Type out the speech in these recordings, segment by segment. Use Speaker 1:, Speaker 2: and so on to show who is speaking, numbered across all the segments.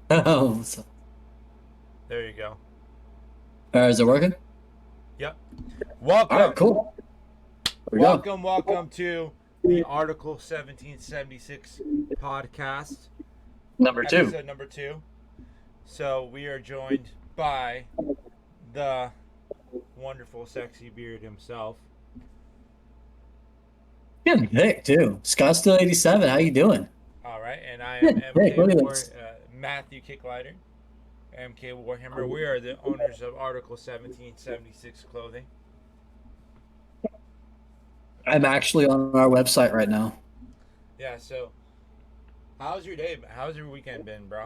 Speaker 1: So,
Speaker 2: There you go.
Speaker 1: is it working?
Speaker 2: Yep.
Speaker 1: All right,
Speaker 2: Welcome,
Speaker 1: cool. Here we go.
Speaker 2: welcome to the Article 1776 podcast,
Speaker 1: Number two.
Speaker 2: episode number 2. So we are joined by the wonderful, sexy beard himself.
Speaker 1: Getting thick too. Scott's still 87. How you doing?
Speaker 2: All right, and I am
Speaker 1: Getting thick.
Speaker 2: MK
Speaker 1: Look at
Speaker 2: War,
Speaker 1: this.
Speaker 2: Matthew Kicklighter, MK Warhammer. We are the owners of Article 1776 clothing.
Speaker 1: I'm actually on our website right now.
Speaker 2: Yeah. So, how's your day? How's your weekend been, bro?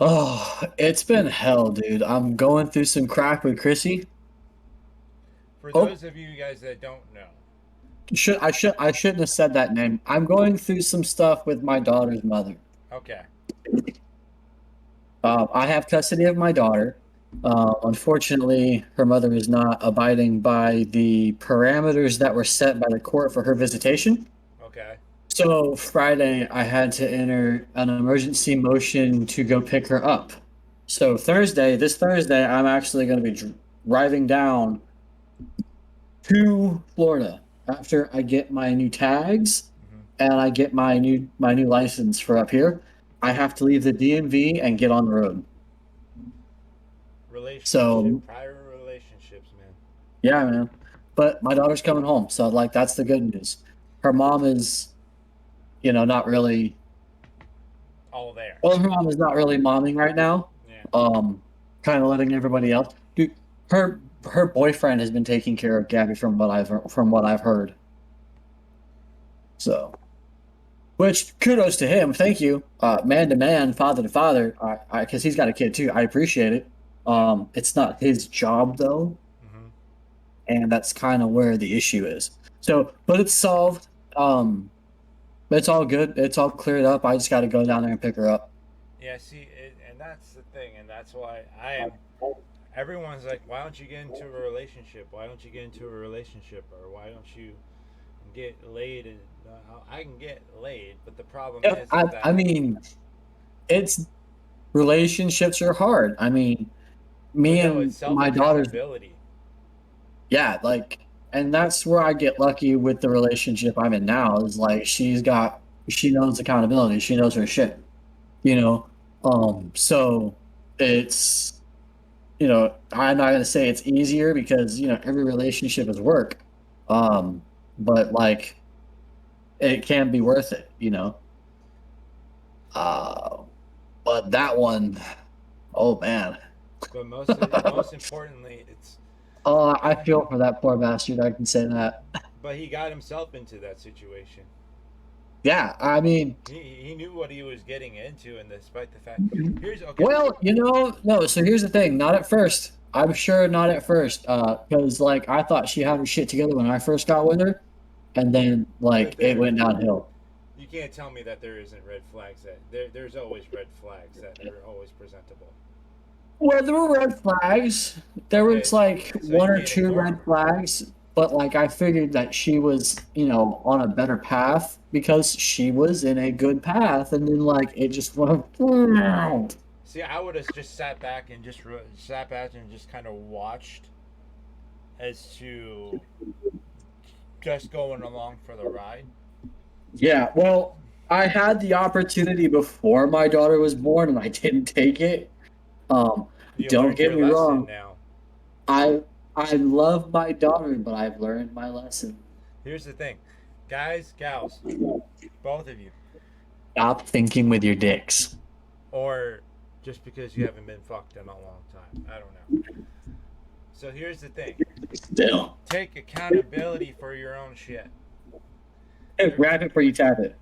Speaker 1: Oh, it's been hell, dude. I'm going through some crack with Chrissy.
Speaker 2: For
Speaker 1: Oh,
Speaker 2: those of you guys that don't know,
Speaker 1: I shouldn't have said that name. I'm going through some stuff with my daughter's mother.
Speaker 2: okay.
Speaker 1: I have custody of my daughter. Unfortunately, her mother is not abiding by the parameters that were set by the court for her visitation.
Speaker 2: Okay.
Speaker 1: So Friday, I had to enter an emergency motion to go pick her up. So this Thursday, I'm actually going to be driving down to Florida after I get my new tags
Speaker 2: Mm-hmm.
Speaker 1: and I get my new license for up here. I have to leave the DMV and get on the road. So
Speaker 2: Prior relationships, man.
Speaker 1: yeah, man. But my daughter's coming home, so like that's the good news. Her mom is, not really.
Speaker 2: All there.
Speaker 1: Well, her mom is not really momming right now.
Speaker 2: Yeah.
Speaker 1: Um, Kind of letting everybody else. Dude, her boyfriend has been taking care of Gabby from what I've heard. So, which kudos to him. Thank you, man to man, father to father. Because he's got a kid too. I appreciate it.
Speaker 2: Yeah.
Speaker 1: It's not his job though,
Speaker 2: Mm-hmm.
Speaker 1: and that's kind of where the issue is. So, but it's solved. It's all good. It's all cleared up. I just got to go down there and pick her up.
Speaker 2: Yeah. See, and that's the thing, and that's why I am. Everyone's like, why don't you get into a relationship? Why don't you get into a relationship? Or why don't you get laid? And I can get laid, but the problem
Speaker 1: Yeah,
Speaker 2: is
Speaker 1: I
Speaker 2: that
Speaker 1: mean, it's relationships are hard. I mean,
Speaker 2: but
Speaker 1: me
Speaker 2: no, it's
Speaker 1: and
Speaker 2: self
Speaker 1: my daughter's,
Speaker 2: accountability.
Speaker 1: yeah, like, and that's where I get lucky with the relationship I'm in now. Is like she knows accountability. She knows her shit. You know, so it's I'm not gonna say it's easier because every relationship is work, but like it can be worth it. Uh, but that one, oh man.
Speaker 2: But most importantly, it's.
Speaker 1: Oh, I
Speaker 2: Uh,
Speaker 1: feel for that poor bastard. I can say that.
Speaker 2: but he got himself into that situation.
Speaker 1: Yeah, I mean,
Speaker 2: He knew what he was getting into, and despite the fact, here's okay.
Speaker 1: well, no. So here's the thing. Not at first. I'm sure not at first. Because like I thought she had her shit together when I first got with her, and then
Speaker 2: But
Speaker 1: like it
Speaker 2: there,
Speaker 1: went downhill.
Speaker 2: you can't tell me that there isn't red flags. There's always red flags that are always presentable.
Speaker 1: Well, there were red flags. There
Speaker 2: Okay,
Speaker 1: was like
Speaker 2: so you
Speaker 1: one or
Speaker 2: can't
Speaker 1: two
Speaker 2: ignore
Speaker 1: red
Speaker 2: them.
Speaker 1: flags, but like I figured that she was, on a better path because she was in a good path, and then like it just went.
Speaker 2: See, I would have just sat back and just kind of watched as to just going along for the ride.
Speaker 1: Yeah, well, I had the opportunity before my daughter was born, and I didn't take it. Um,
Speaker 2: You
Speaker 1: don't
Speaker 2: learned
Speaker 1: get
Speaker 2: your
Speaker 1: me
Speaker 2: lesson
Speaker 1: wrong.
Speaker 2: now.
Speaker 1: I love my daughter, but I've learned my lesson.
Speaker 2: Here's the thing, guys, gals, both of you,
Speaker 1: Stop thinking with your dicks.
Speaker 2: or just because you haven't been fucked in a long time. I don't know. So here's the thing:
Speaker 1: Still,
Speaker 2: take accountability for your own shit.
Speaker 1: hey,
Speaker 2: There,
Speaker 1: grab it before you tap it.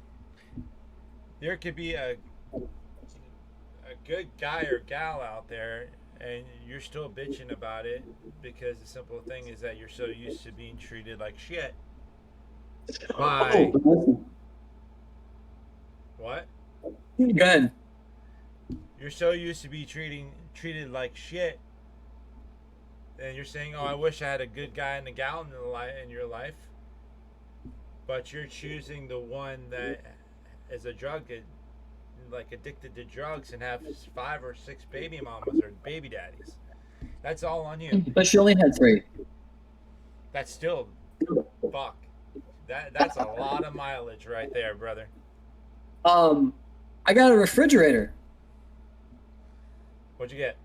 Speaker 2: there could be a good guy or gal out there, and you're still bitching about it because the simple thing is that you're so used to being treated like shit by
Speaker 1: Oh,
Speaker 2: what?
Speaker 1: good.
Speaker 2: You're so used to be treated like shit, and you're saying, "Oh, I wish I had a good guy and a gal in your life," but you're choosing the one that is a like addicted to drugs and have 5 or 6 baby mamas or baby daddies. That's all on you.
Speaker 1: But she only had three.
Speaker 2: That's still fuck. That's a lot of mileage right there, brother.
Speaker 1: Um, I got a refrigerator.
Speaker 2: What'd you get?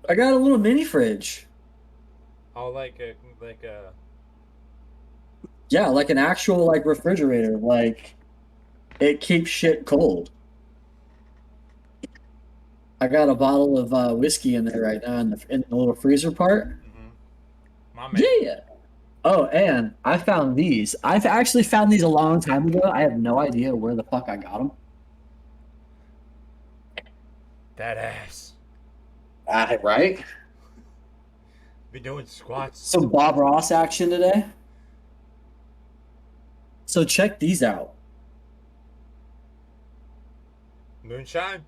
Speaker 1: I got a little mini fridge.
Speaker 2: Oh, like a
Speaker 1: Yeah, like an actual like refrigerator. Like it keeps shit cold. I got a bottle of whiskey in there right now in the little freezer part.
Speaker 2: mm-hmm. My man.
Speaker 1: Yeah. Oh, and I found these. I've actually found these a long time ago. I have no idea where the fuck I got them.
Speaker 2: That ass.
Speaker 1: Right?
Speaker 2: Be doing squats.
Speaker 1: Some Bob Ross action today. So check these out.
Speaker 2: Moonshine.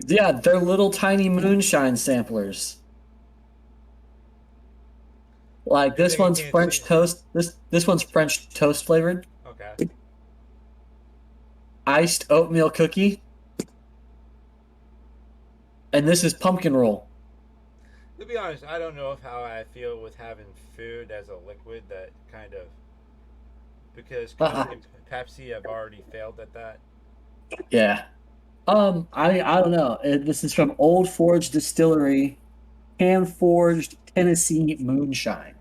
Speaker 1: Yeah, they're little tiny moonshine samplers. Like
Speaker 2: Good
Speaker 1: this
Speaker 2: thing I
Speaker 1: one's
Speaker 2: can't see.
Speaker 1: French toast. This one's French toast flavored.
Speaker 2: Okay.
Speaker 1: Iced oatmeal cookie. And this is pumpkin roll.
Speaker 2: To be honest, I don't know if how I feel with having food as a liquid that kind of because Coke and Pepsi have already failed at that.
Speaker 1: Yeah. I don't know. This is from Old Forge Distillery, hand forged Tennessee moonshine.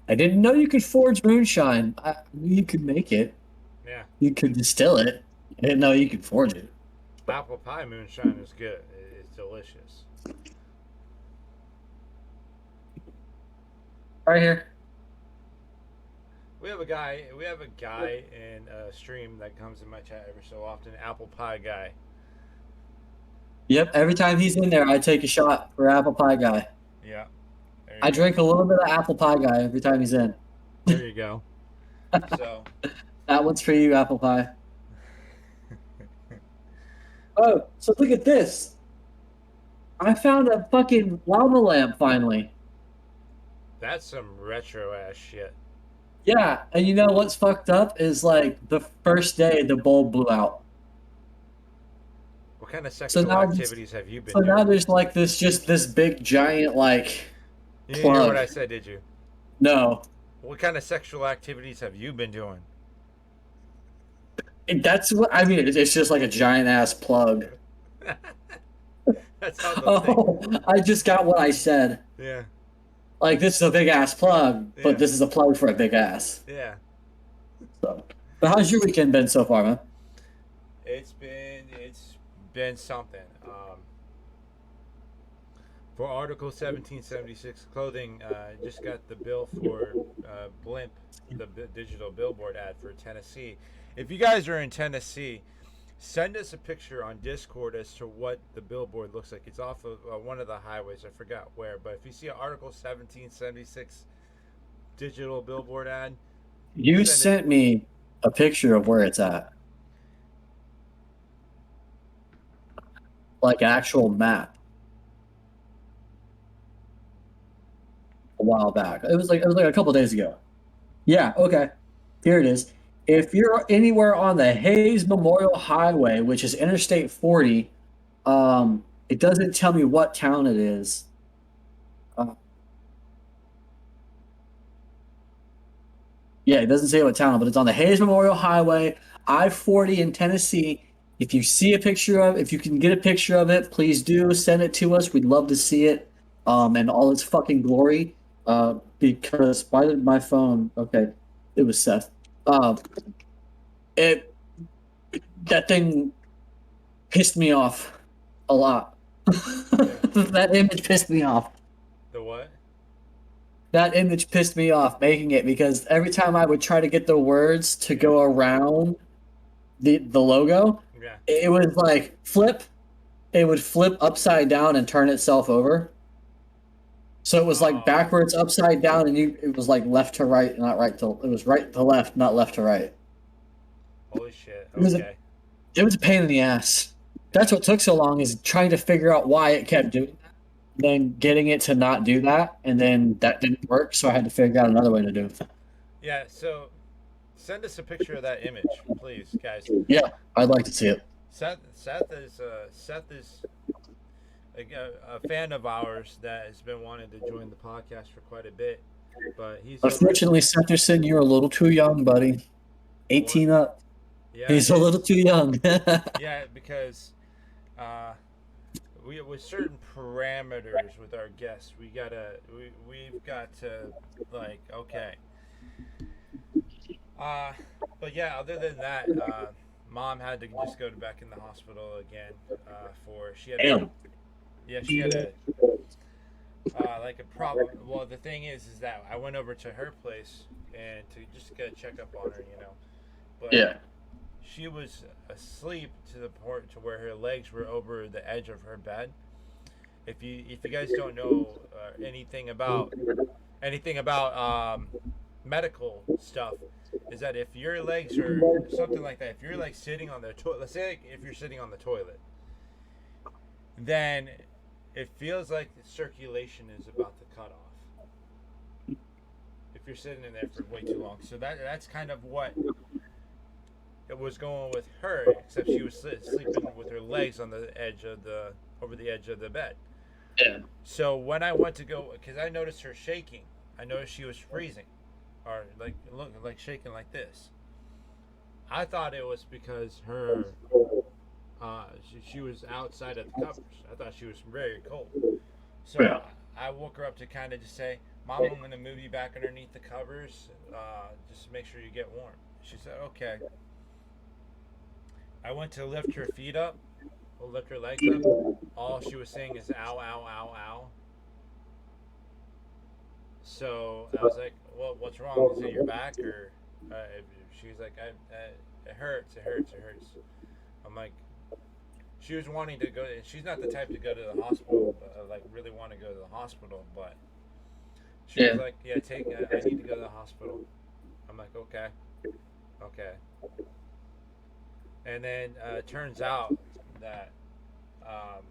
Speaker 1: I didn't know you could forge moonshine. I knew you could make it.
Speaker 2: Yeah.
Speaker 1: You could distill it. I didn't know you could forge it.
Speaker 2: Apple pie moonshine is good. It's delicious.
Speaker 1: Right here.
Speaker 2: We have a guy. We have a guy in a stream that comes in my chat every so often. Apple pie guy.
Speaker 1: Yep. Every time he's in there, I take a shot for apple pie guy.
Speaker 2: Yeah. There
Speaker 1: I
Speaker 2: you go.
Speaker 1: drink a little bit of apple pie guy every time he's in.
Speaker 2: There you go. So.
Speaker 1: That one's for you, apple pie. Oh, so look at this. I found a fucking lava lamp finally.
Speaker 2: That's some retro ass shit.
Speaker 1: Yeah, and you know what's fucked up is like the first day the bulb blew out.
Speaker 2: What kind of
Speaker 1: So
Speaker 2: sexual
Speaker 1: now this,
Speaker 2: activities have you
Speaker 1: so
Speaker 2: been
Speaker 1: now
Speaker 2: doing?
Speaker 1: there's like this big giant like
Speaker 2: You didn't hear what
Speaker 1: plug.
Speaker 2: I said, did you?
Speaker 1: No,
Speaker 2: What kind of sexual activities have you been doing?
Speaker 1: that's what I mean. It's just like a giant ass plug.
Speaker 2: That's how the thing.
Speaker 1: Oh, I just got what I said.
Speaker 2: Yeah.
Speaker 1: Like this is a big ass plug, but
Speaker 2: Yeah.
Speaker 1: this is a plug for a big ass.
Speaker 2: Yeah.
Speaker 1: So, but how's your weekend been so far, man?
Speaker 2: It's been something. For Article 1776 clothing, just got the bill for Blimp, the digital billboard ad for Tennessee. If you guys are in Tennessee, send us a picture on Discord as to what the billboard looks like. It's off of one of the highways. I forgot where, but if you see an Article 1776 digital billboard ad,
Speaker 1: You
Speaker 2: send it.
Speaker 1: sent me a picture of where it's at, like actual map a while back. It was like a couple days ago. Yeah, okay. Here it is. If you're anywhere on the Hayes Memorial Highway, which is Interstate 40, it doesn't tell me what town it is. Uh, yeah, it doesn't say what town, but it's on the Hayes Memorial Highway, I-40 in Tennessee. If you see a picture of, if you can get a picture of it, please do send it to us. We'd love to see it, and all its fucking glory. Because why did my phone? Okay, it was Seth. It that thing pissed me off a lot.
Speaker 2: Yeah.
Speaker 1: That image pissed me off.
Speaker 2: The what?
Speaker 1: That image pissed me off making it because every time I would try to get the words to
Speaker 2: Yeah.
Speaker 1: go around the logo,
Speaker 2: Yeah.
Speaker 1: it would like flip. It would flip upside down and turn itself over. So it was like
Speaker 2: Oh,
Speaker 1: backwards, upside down, and it was like left to right, not right to. It was right to left, not left to right.
Speaker 2: holy shit.
Speaker 1: It was a
Speaker 2: Okay.
Speaker 1: it was a pain in the ass. That's what took so long is trying to figure out why it kept doing that, then getting it to not do that, and then that didn't work, so I had to figure out another way to do it.
Speaker 2: Yeah. So Send us a picture of that image, please, guys.
Speaker 1: Yeah, I'd like to see it.
Speaker 2: Seth is a fan of ours that has been wanting to join the podcast for quite a bit, but he's over.
Speaker 1: Unfortunately, Sanderson, you're a little too young, buddy.
Speaker 2: What?
Speaker 1: 18 up.
Speaker 2: Yeah,
Speaker 1: He's a little too young.
Speaker 2: yeah, because uh, we with certain parameters with our guests, we've got to like okay. Uh, but yeah, other than that, mom had to just go to back in the hospital again for she had a
Speaker 1: Damn.
Speaker 2: yeah she had a like a problem. Well, the thing is that I went over to her place and to just get a checkup on her, but
Speaker 1: Yeah.
Speaker 2: she was asleep to the point to where her legs were over the edge of her bed. If you guys don't know anything about medical stuff, is that if your legs are something like that, if you're like sitting on the toilet, let's say like if you're sitting on the toilet, then it feels like the circulation is about to cut off if you're sitting in there for way too long. So that's kind of what it was going with her, except she was sleeping with her legs on the edge of the over the edge of the bed.
Speaker 1: Yeah.
Speaker 2: So when I went to go, because I noticed her shaking, I noticed she was freezing, or like looking like shaking like this. I thought it was because she was outside of the covers. I thought she was very cold. So
Speaker 1: Yeah.
Speaker 2: I woke her up to kind of just say, "Mom, I'm going to move you back underneath the covers. Just make sure you get warm." She said, "Okay." I went to lift her feet up, lift her legs up. All she was saying is "ow, ow, ow, ow." So I was like, "Well, what's wrong? Is it your back or?" She was like, "It hurts, it hurts, it hurts." I'm like, she was wanting to go. She's not the type to go to the hospital, like really want to go to the hospital. But she was
Speaker 1: Yeah.
Speaker 2: like, "Yeah, take. I need to go to the hospital." I'm like, "Okay, okay." And then it turns out that um,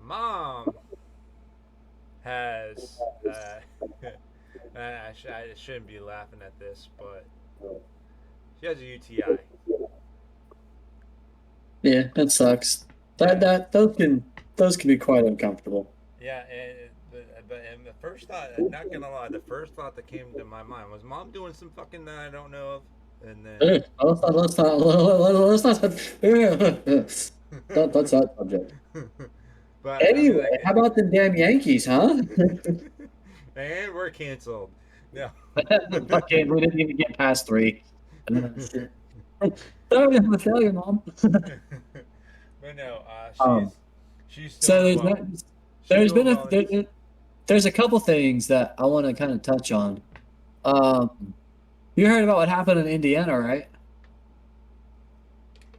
Speaker 2: mom has. I shouldn't be laughing at this, but she has a UTI.
Speaker 1: Yeah, that sucks. That
Speaker 2: Yeah,
Speaker 1: that those can be quite uncomfortable.
Speaker 2: yeah, and the first thought, not gonna lie, the first thought that came to my mind was mom doing some fucking that I don't know of, and then
Speaker 1: Let's not that's that subject.
Speaker 2: but I mean
Speaker 1: Anyway, how
Speaker 2: like,
Speaker 1: about the damn Yankees, huh?
Speaker 2: and we're canceled. No,
Speaker 1: Okay, we didn't even get past three. Shit. Sorry, I'm a failure, mom.
Speaker 2: but no,
Speaker 1: Um,
Speaker 2: she's
Speaker 1: so
Speaker 2: doing well. She's
Speaker 1: there's
Speaker 2: doing
Speaker 1: been
Speaker 2: well.
Speaker 1: there's a couple things that I want to kind of touch on. Um, you heard about what happened in Indiana, right?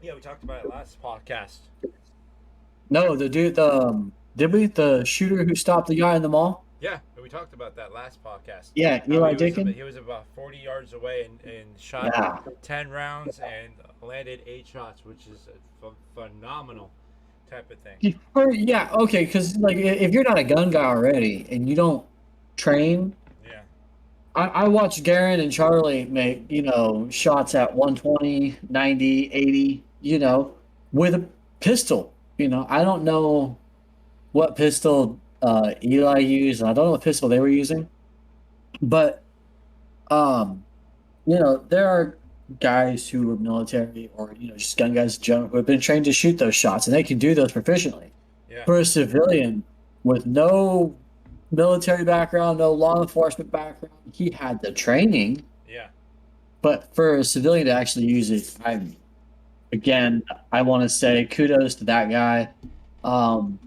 Speaker 2: Yeah, we talked about it last podcast.
Speaker 1: No, the dude, did we? The shooter who stopped the guy in the mall?
Speaker 2: Yeah, we talked about that last podcast.
Speaker 1: Yeah,
Speaker 2: How
Speaker 1: Eli Dickin.
Speaker 2: he was about 40 yards away and shot
Speaker 1: Yeah.
Speaker 2: 10 rounds and landed 8 shots, which is a phenomenal type of thing.
Speaker 1: Yeah, okay, because like if you're not a gun guy already and you don't train,
Speaker 2: Yeah,
Speaker 1: I watched Garen and Charlie make, shots at 120, 90, 80, with a pistol. I don't know what pistol Eli used, and I don't know what pistol they were using, but um, there are guys who are military or just gun guys in general who have been trained to shoot those shots, and they can do those proficiently.
Speaker 2: yeah,
Speaker 1: For a civilian with no military background, no law enforcement background, he had the training,
Speaker 2: yeah,
Speaker 1: but for a civilian to actually use it, again, I want to say kudos to that guy. Um,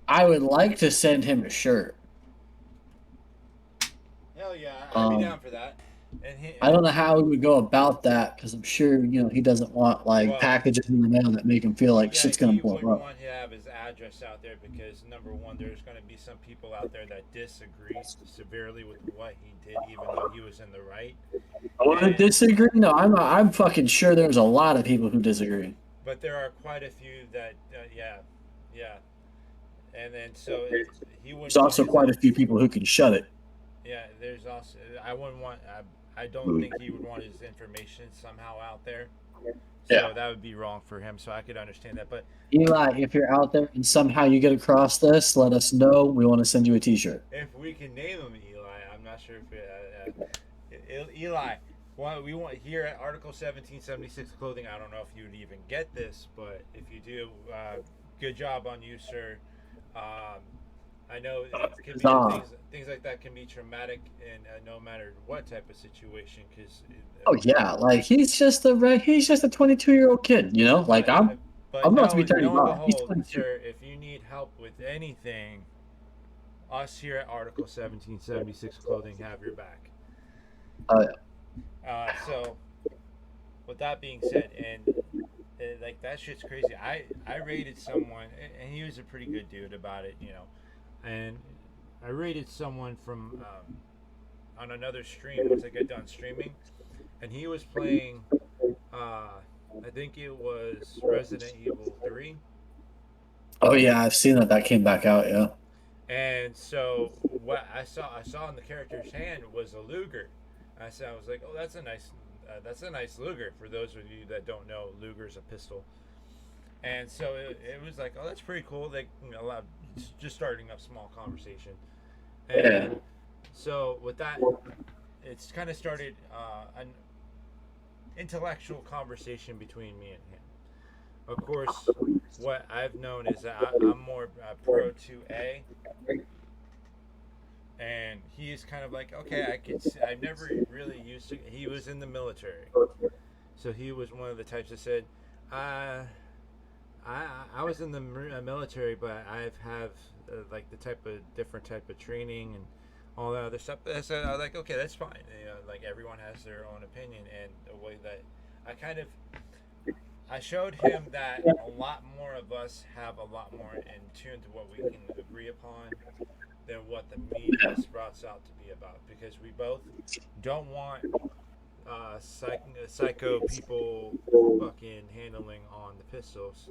Speaker 1: I would like to send him a shirt.
Speaker 2: hell yeah, I'd be
Speaker 1: Um,
Speaker 2: down for that. And
Speaker 1: I don't know how we would go about that because I'm sure he doesn't want like
Speaker 2: well,
Speaker 1: packages in the mail that make him feel like
Speaker 2: yeah,
Speaker 1: shit's gonna
Speaker 2: he
Speaker 1: blow
Speaker 2: wouldn't
Speaker 1: up.
Speaker 2: want to have his address out there because number one, there's going to be some people out there that disagree severely with what he did, even though he was in the right.
Speaker 1: I want to
Speaker 2: And
Speaker 1: disagree. No, I'm fucking sure there's a lot of people who disagree.
Speaker 2: but there are quite a few that, yeah, yeah, and then so he
Speaker 1: There's
Speaker 2: wouldn't want
Speaker 1: also
Speaker 2: his,
Speaker 1: quite a few people who can shut it.
Speaker 2: yeah, Yeah, there's also I wouldn't want I don't think he would want his information somehow out there.
Speaker 1: Yeah.
Speaker 2: So that would be wrong for him. So I could understand that. But
Speaker 1: Eli, if you're out there and somehow you get across this, let us know. We want to send you a T-shirt.
Speaker 2: if we can name him Eli, I'm not sure if Eli. Well, we want here at Article 1776 clothing. I don't know if you would even get this, but if you do, good job on you, sir. Um, I know it can be
Speaker 1: Huzzah.
Speaker 2: things like that can be traumatic in no matter what type of situation. Because
Speaker 1: Oh yeah, like he's just a 22-year-old kid, you know? Like
Speaker 2: but
Speaker 1: I'm
Speaker 2: but
Speaker 1: I'm about to
Speaker 2: no
Speaker 1: be
Speaker 2: no and
Speaker 1: 35. He's
Speaker 2: behold,
Speaker 1: 22.
Speaker 2: sir, if you need help with anything, us here at Article 1776 clothing have your back.
Speaker 1: Oh
Speaker 2: So with that being said, and like that shit's crazy. I rated someone, and he was a pretty good dude about it, you know. And I rated someone from on another stream once I got done streaming, and he was playing. I think it was Resident Evil 3.
Speaker 1: oh yeah, I've seen that. That came back out. Yeah.
Speaker 2: And so what I saw in the character's hand was a Luger. I was like, oh, that's a nice Luger. For those of you that don't know, Luger's a pistol. And so it was like, oh, that's pretty cool. Like, you know, just starting up small conversation.
Speaker 1: Yeah.
Speaker 2: And so with that, it's kind of started an intellectual conversation between me and him. Of course, what I've known is that I'm more pro 2A, and he's kind of like, okay, I could. I've never really used to. He was in the military, so he was one of the types that said, uh, I was in the military, but I've have like the type of different type of training and all that other stuff. So I was like, okay, that's fine. You know, like everyone has their own opinion, and the way that I kind of I showed him that a lot more of us have a lot more in tune to what we can agree upon than what the media sprouts out to be about, because we both don't want psycho people fucking handling on the pistols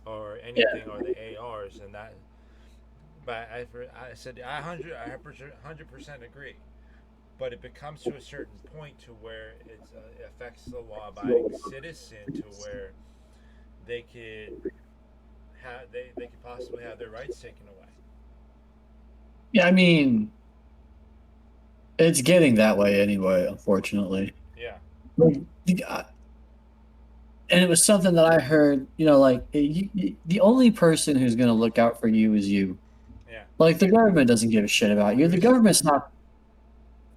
Speaker 2: or anything
Speaker 1: Yeah.
Speaker 2: or the ARs and that. But I said I 100% agree. But it becomes to a certain point to where it affects the law-abiding citizen to where they could they could possibly have their rights taken away.
Speaker 1: Yeah, I mean, it's getting that way anyway, unfortunately.
Speaker 2: Yeah,
Speaker 1: Like, and it was something that I heard, you know, like the only person who's going to look out for you is you.
Speaker 2: yeah.
Speaker 1: Like the government doesn't give a shit about you.
Speaker 2: It was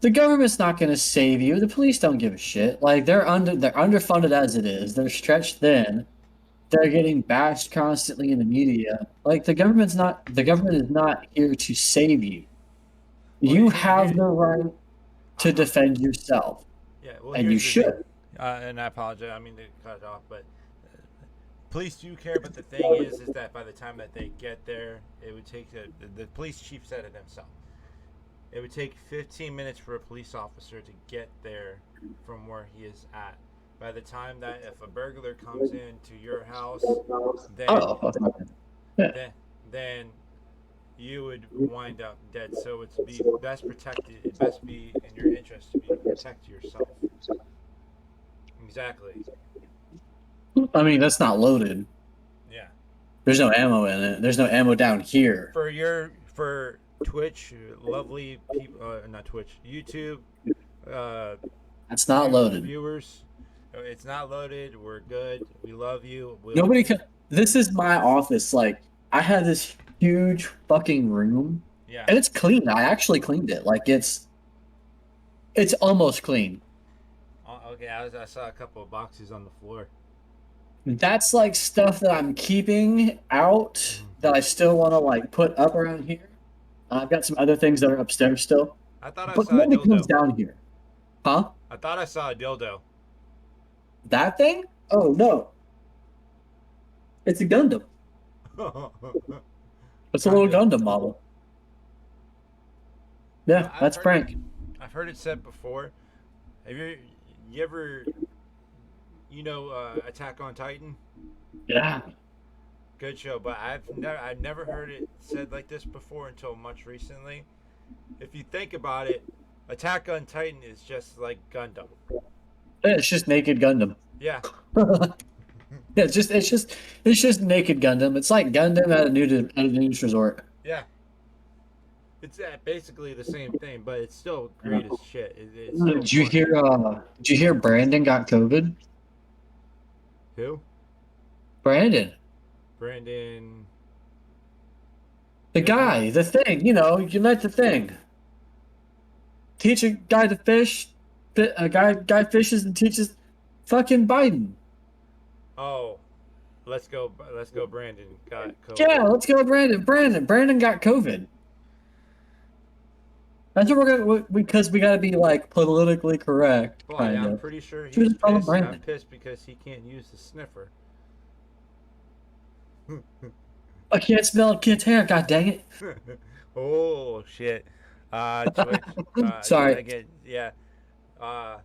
Speaker 1: The government's not going to save you. The police don't give a shit. Like they're underfunded as it is. They're stretched thin. They're getting bashed constantly in the media. Like the government is not here to save you.
Speaker 2: well.
Speaker 1: You have the right to
Speaker 2: Uh,
Speaker 1: defend yourself,
Speaker 2: yeah. Well,
Speaker 1: and you
Speaker 2: here's the thing,
Speaker 1: should.
Speaker 2: and I apologize. I mean to cut it off, but police do care. But the thing is that by the time that they get there, it would take the police chief said it himself. It would take 15 minutes for a police officer to get there from where he is at. By the time that if a burglar comes into your house, then
Speaker 1: Oh, yeah.
Speaker 2: then then you would wind up dead. So it's be best protected. It best be in your interest to be protect yourself. Exactly.
Speaker 1: I mean, that's not loaded.
Speaker 2: Yeah.
Speaker 1: There's no ammo in it. There's no ammo down here.
Speaker 2: For Twitch, lovely people, not Twitch, YouTube, uh,
Speaker 1: That's not loaded.
Speaker 2: viewers. It's not loaded. We're good. We love you.
Speaker 1: Nobody can. This is my office. Like, I had this huge fucking room,
Speaker 2: Yeah.
Speaker 1: and it's clean. I actually cleaned it. Like, it's almost clean.
Speaker 2: Okay. I saw a couple of boxes on the floor.
Speaker 1: That's like stuff that I'm keeping out that I still want to like put up around here. I've got some other things that are upstairs still,
Speaker 2: I thought I
Speaker 1: but
Speaker 2: saw a
Speaker 1: nobody comes
Speaker 2: dildo.
Speaker 1: down here, huh?
Speaker 2: I thought I saw a dildo.
Speaker 1: That thing? Oh no, it's a Gundam. It's a little Gundam model. Yeah,
Speaker 2: I've
Speaker 1: that's
Speaker 2: heard it.
Speaker 1: Frank.
Speaker 2: I've heard it said before. Have you ever Attack on Titan?
Speaker 1: Yeah,
Speaker 2: Good show, but I've never heard it said like this before until much recently. If you think about it, Attack on Titan is just like Gundam.
Speaker 1: It's just naked Gundam.
Speaker 2: Yeah,
Speaker 1: Yeah, it's just naked Gundam. It's like Gundam at a nudist resort.
Speaker 2: yeah. It's basically the same thing, but it's still
Speaker 1: Yeah.
Speaker 2: great as shit. It's still
Speaker 1: Did you
Speaker 2: fun.
Speaker 1: hear? Did you hear Brandon got COVID?
Speaker 2: Who?
Speaker 1: Brandon,
Speaker 2: Brandon.
Speaker 1: the
Speaker 2: Which one?
Speaker 1: guy, the thing. You met the thing. Teach a guy to fish. A guy fishes and teaches fucking Biden.
Speaker 2: Oh, let's go. Let's go. Brandon got COVID.
Speaker 1: Yeah, let's go, Brandon. Brandon got COVID. That's what we're gonna because we gotta be like politically correct,
Speaker 2: Boy,
Speaker 1: kind
Speaker 2: I'm
Speaker 1: of.
Speaker 2: pretty sure
Speaker 1: Should we
Speaker 2: he's
Speaker 1: just call him
Speaker 2: pissed. He got
Speaker 1: Brandon?
Speaker 2: pissed because he can't use the sniffer.
Speaker 1: I can't smell a kid's hair. God dang it!
Speaker 2: Oh shit. Twitch.
Speaker 1: Sorry.
Speaker 2: Again, yeah. Uh,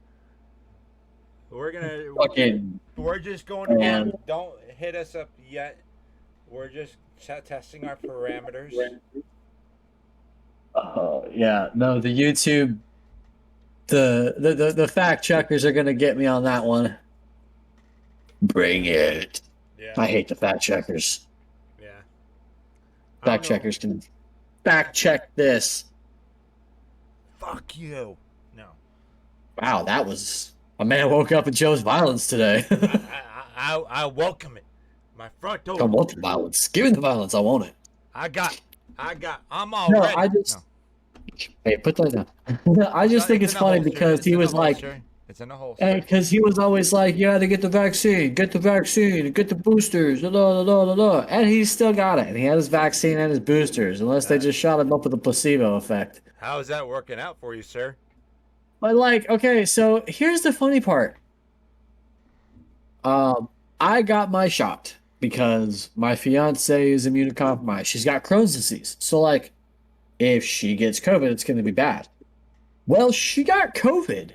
Speaker 2: we're gonna.
Speaker 1: Fucking
Speaker 2: We're just going
Speaker 1: man.
Speaker 2: around. Don't hit us up yet. We're just testing our parameters.
Speaker 1: Yeah. No, the YouTube, the fact checkers are gonna get me on that one. Bring it.
Speaker 2: Yeah,
Speaker 1: I hate the fact checkers.
Speaker 2: yeah. I don't
Speaker 1: Fact
Speaker 2: know.
Speaker 1: checkers can fact check this.
Speaker 2: Fuck you. No.
Speaker 1: Wow, that was a man woke up and chose violence today.
Speaker 2: I welcome it. My front
Speaker 1: I
Speaker 2: door.
Speaker 1: want the violence. Give me the violence. I want it.
Speaker 2: I got. I'm all
Speaker 1: No,
Speaker 2: ready.
Speaker 1: I
Speaker 2: No.
Speaker 1: just hey, put that down. I just think
Speaker 2: It's
Speaker 1: it's
Speaker 2: in a
Speaker 1: funny
Speaker 2: holster.
Speaker 1: because
Speaker 2: It's
Speaker 1: he
Speaker 2: in a
Speaker 1: was like,
Speaker 2: holster. It's in a holster.
Speaker 1: because he was always like, you had to get the vaccine, get the boosters, da, da, da, da, da. And he still got it. And he had his vaccine and his boosters, unless they just shot him up with a placebo effect.
Speaker 2: How is that working out for you, sir?
Speaker 1: But like, okay, so here's the funny part. Um, I got my shot because my fiance is immunocompromised. She's got Crohn's disease. So like, if she gets COVID, it's going to be bad. Well, she got COVID,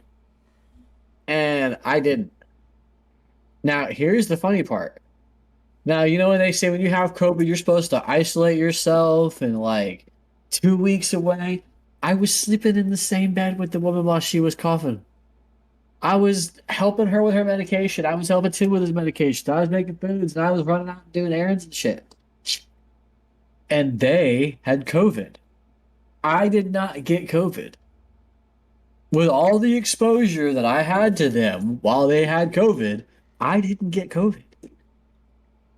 Speaker 1: and I didn't. Now, here's the funny part. Now, when they say when you have COVID, you're supposed to isolate yourself and like 2 weeks away. I was sleeping in the same bed with the woman while she was coughing. I was helping her with her medication. I was helping Tim with his medication. I was making foods and I was running out and doing errands and shit. And they had COVID. I did not get COVID. With all the exposure that I had to them while they had COVID, I didn't get COVID.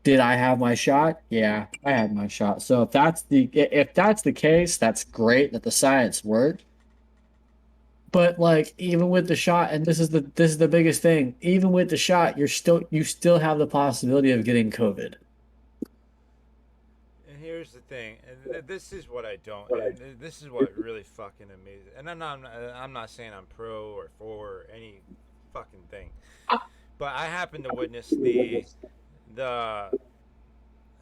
Speaker 1: Did I have my shot? Yeah, I had my shot. So if that's the case, that's great that the science worked. But like even with the shot, and this is the biggest thing, even with the shot, you still have the possibility of getting COVID.
Speaker 2: And here's the thing, and this is what I don't. And this is what really fucking amazing. And I'm not saying I'm pro or for any fucking thing, but I happen to witness the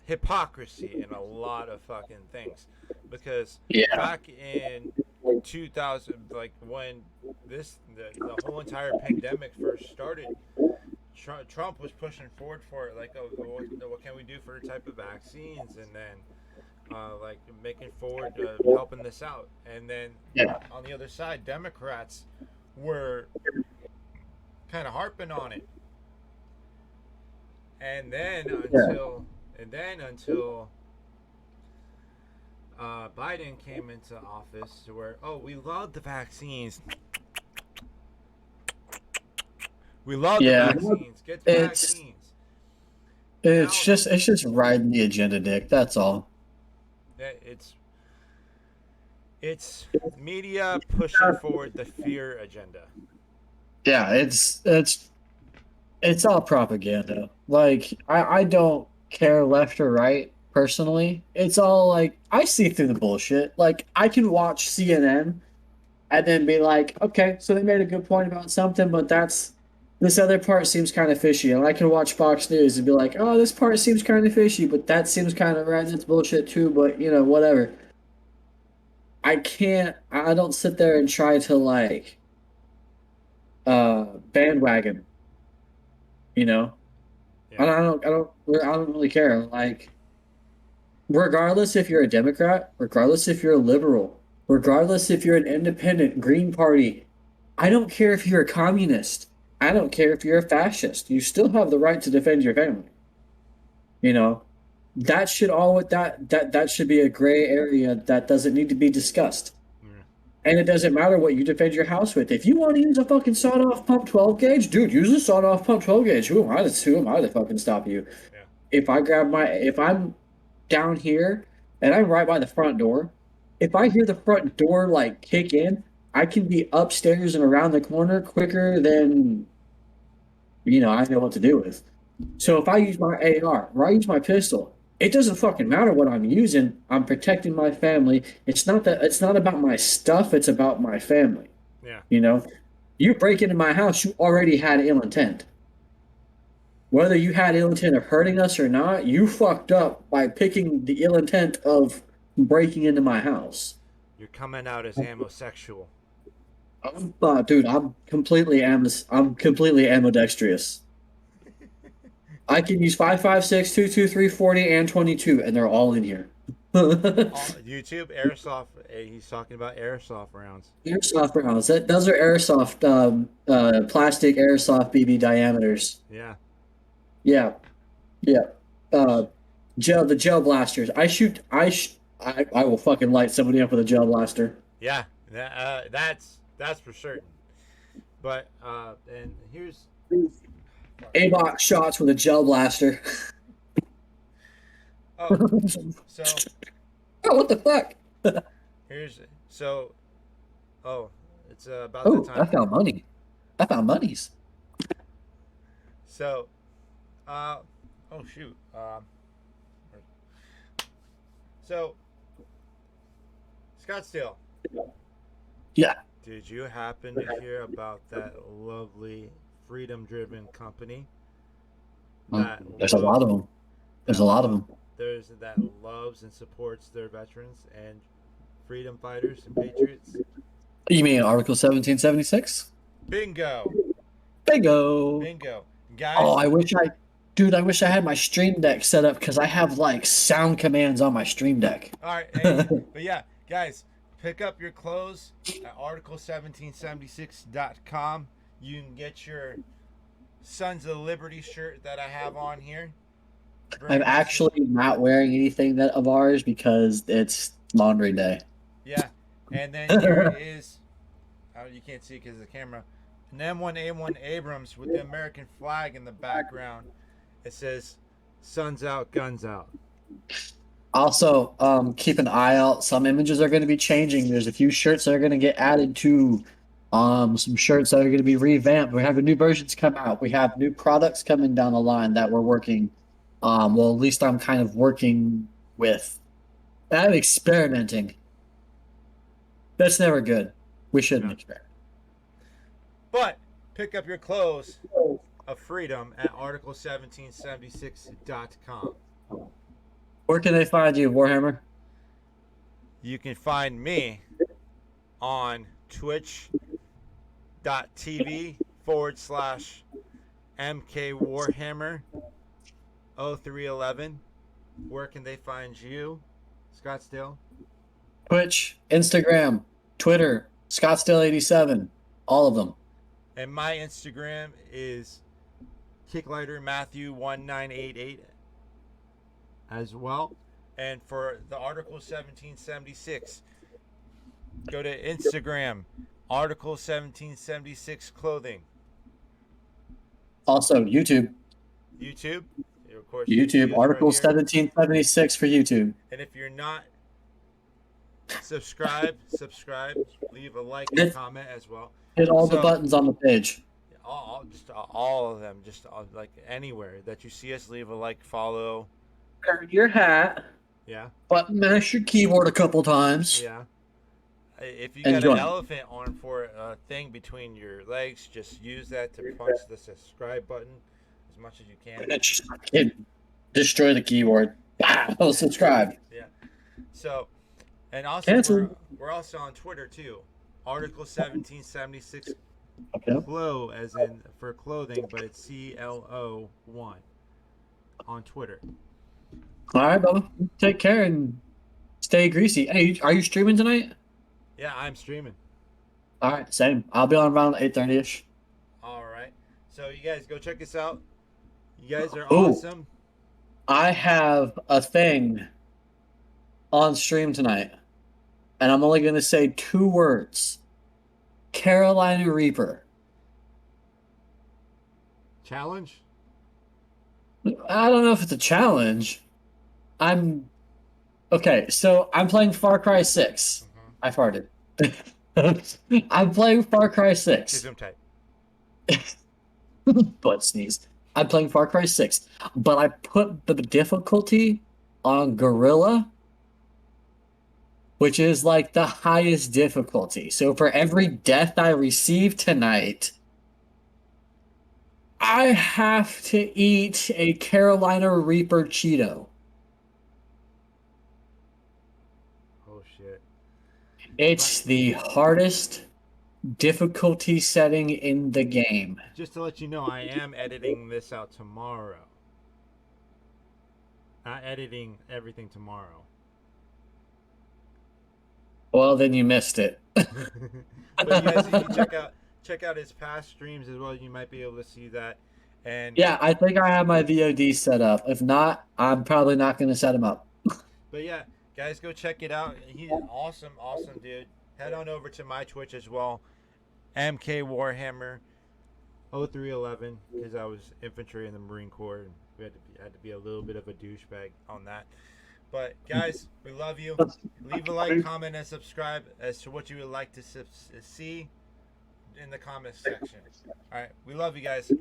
Speaker 2: hypocrisy in a lot of fucking things, because
Speaker 1: Yeah.
Speaker 2: back in 2000, like when the whole entire pandemic first started, Trump was pushing forward for it, like, oh, what can we do for the type of vaccines, and then like making forward helping this out, and then
Speaker 1: Yeah.
Speaker 2: on the other side, Democrats were kind of harping on it, and then
Speaker 1: Yeah.
Speaker 2: until Biden came into office, where, oh, we love the vaccines. We love the
Speaker 1: Yeah.
Speaker 2: vaccines. Get the
Speaker 1: It's
Speaker 2: vaccines.
Speaker 1: it's
Speaker 2: Now
Speaker 1: just it's just riding the agenda, Dick. That's all.
Speaker 2: it's media pushing forward the fear agenda.
Speaker 1: Yeah, it's all propaganda. Like I don't care left or right personally. It's all like I see through the bullshit. Like I can watch CNN and then be like, okay, so they made a good point about something, but this other part seems kind of fishy. And I can watch Fox News and be like, oh, this part seems kind of fishy, but that seems kind of right. That's bullshit too. But whatever. I can't. I don't sit there and try to like bandwagon. You know.
Speaker 2: Yeah.
Speaker 1: I don't really care. Like, regardless if you're a Democrat, regardless if you're a liberal, regardless if you're an independent, Green Party, I don't care if you're a communist. I don't care if you're a fascist. You still have the right to defend your family. You know, that should all that should be a gray area that doesn't need to be discussed.
Speaker 2: Yeah.
Speaker 1: And it doesn't matter what you defend your house with. If you want to use a fucking sawed-off pump 12 gauge, dude, use a sawed-off pump 12 gauge. Who am I to fucking stop you?
Speaker 2: Yeah.
Speaker 1: If I'm down here and I'm right by the front door, if I hear the front door like kick in, I can be upstairs and around the corner quicker than I know what to do with. So
Speaker 2: Yeah.
Speaker 1: if I use my AR or I use my pistol, it doesn't fucking matter what I'm using. I'm protecting my family. It's not about my stuff, it's about my family.
Speaker 2: Yeah.
Speaker 1: You know? You break into my house, you already had ill intent. Whether you had ill intent of hurting us or not, you fucked up by picking the ill intent of breaking into my house.
Speaker 2: You're coming out as homosexual.
Speaker 1: Dude, I'm completely ambidextrous. I can use 5.56, 2.23, 40, and 22, and they're all in here.
Speaker 2: YouTube airsoft. He's talking about airsoft rounds.
Speaker 1: Airsoft rounds. Those are airsoft, plastic airsoft BB diameters.
Speaker 2: Yeah.
Speaker 1: Yeah, yeah. Uh, the gel blasters. I will fucking light somebody up with a gel blaster.
Speaker 2: Yeah. That's for certain. But and here's
Speaker 1: A-box shots with a gel blaster.
Speaker 2: oh so
Speaker 1: Oh, what the fuck?
Speaker 2: here's so oh it's about that
Speaker 1: Oh, I
Speaker 2: time.
Speaker 1: found money. I found monies.
Speaker 2: So uh oh shoot so Scottsdale.
Speaker 1: Yeah.
Speaker 2: Did you happen to hear about that lovely freedom-driven company that
Speaker 1: There's a lot of them. There's a lot of them.
Speaker 2: there's that loves and supports their veterans and freedom fighters and patriots?
Speaker 1: You mean Article 1776?
Speaker 2: Bingo,
Speaker 1: Bingo.
Speaker 2: bingo,
Speaker 1: Oh,
Speaker 2: guys.
Speaker 1: I wish I had my Stream Deck set up because I have like sound commands on my Stream Deck.
Speaker 2: All right, hey, but yeah, guys, pick up your clothes at article1776.com. You can get your Sons of Liberty shirt that I have on here. Very
Speaker 1: I'm
Speaker 2: nice.
Speaker 1: actually not wearing anything that of ours because it's laundry day.
Speaker 2: Yeah, and then here is, oh, you can't see because of the camera, an M1A1 Abrams with the American flag in the background. It says, "Suns out, guns out."
Speaker 1: Also, keep an eye out. Some images are going to be changing. There's a few shirts that are going to get added to some shirts that are going to be revamped. We're having new versions come out. We have new products coming down the line that we're working. Well, at least I'm kind of working with. I'm experimenting. That's never good. We shouldn't
Speaker 2: Yeah.
Speaker 1: experiment.
Speaker 2: But pick up your clothes of freedom at article1776.com.
Speaker 1: Where can they find you, Warhammer?
Speaker 2: You can find me on twitch.tv/MKWarhammer 0311. Where can they find you, Scottsdale?
Speaker 1: Twitch, Instagram, Twitter, Scottsdale87, all of them.
Speaker 2: And my Instagram is KicklighterMatthew1988 as well. And for the Article 1776, go to Instagram, Article 1776 Clothing.
Speaker 1: Also, YouTube.
Speaker 2: YouTube, of course.
Speaker 1: YouTube,
Speaker 2: is
Speaker 1: Article
Speaker 2: right here.
Speaker 1: 1776 for YouTube.
Speaker 2: And if you're not subscribe, leave a like and comment as well.
Speaker 1: Hit all the
Speaker 2: So-
Speaker 1: buttons on the page.
Speaker 2: All of them, just like anywhere that you see us, leave a like, follow.
Speaker 1: Turn your hat,
Speaker 2: Yeah,
Speaker 1: button mash your keyboard a couple times.
Speaker 2: yeah. If you
Speaker 1: And
Speaker 2: got
Speaker 1: join.
Speaker 2: an elephant arm for a thing between your legs, just use that to punch the subscribe button as much as you can.
Speaker 1: And just fucking destroy the keyboard. Oh, subscribe.
Speaker 2: Yeah. So, and also
Speaker 1: Cancel.
Speaker 2: we're also on Twitter too. Article 1776
Speaker 1: Okay.
Speaker 2: Clo, as in for clothing, but it's CLO1 on Twitter.
Speaker 1: All right, Bubba. Take care and stay greasy. Hey, are you streaming tonight?
Speaker 2: Yeah, I'm streaming.
Speaker 1: All right, same. I'll be on around 8:30 ish.
Speaker 2: All right. So you guys go check us out. You guys are
Speaker 1: Oh,
Speaker 2: awesome.
Speaker 1: I have a thing on stream tonight, and I'm only gonna say two words: Carolina Reaper.
Speaker 2: Challenge?
Speaker 1: I don't know if it's a challenge. I'm okay. So I'm playing Far Cry 6.
Speaker 2: Mm-hmm.
Speaker 1: I farted. I'm playing Far Cry
Speaker 2: Here's
Speaker 1: 6.
Speaker 2: some type.
Speaker 1: Butt sneeze. I'm playing Far Cry 6, but I put the difficulty on Gorilla, which is like the highest difficulty. So for every death I receive tonight, I have to eat a Carolina Reaper Cheeto.
Speaker 2: Oh shit. But
Speaker 1: It's the hardest difficulty setting in the game.
Speaker 2: just to let you know, I am editing this out tomorrow. Not editing everything tomorrow.
Speaker 1: Well, then you missed it.
Speaker 2: But you guys, if you check out his past streams as well, you might be able to see that. And
Speaker 1: Yeah, I think I have my VOD set up. If not, I'm probably not going to set him up.
Speaker 2: but yeah, guys, go check it out. He's an awesome, awesome dude. Head on over to my Twitch as well, MK Warhammer 0311, because I was infantry in the Marine Corps, and we had to be a little bit of a douchebag on that. But guys, we love you. Leave a like, comment, and subscribe as to what you would like to see in the comments section. All right, we love you guys.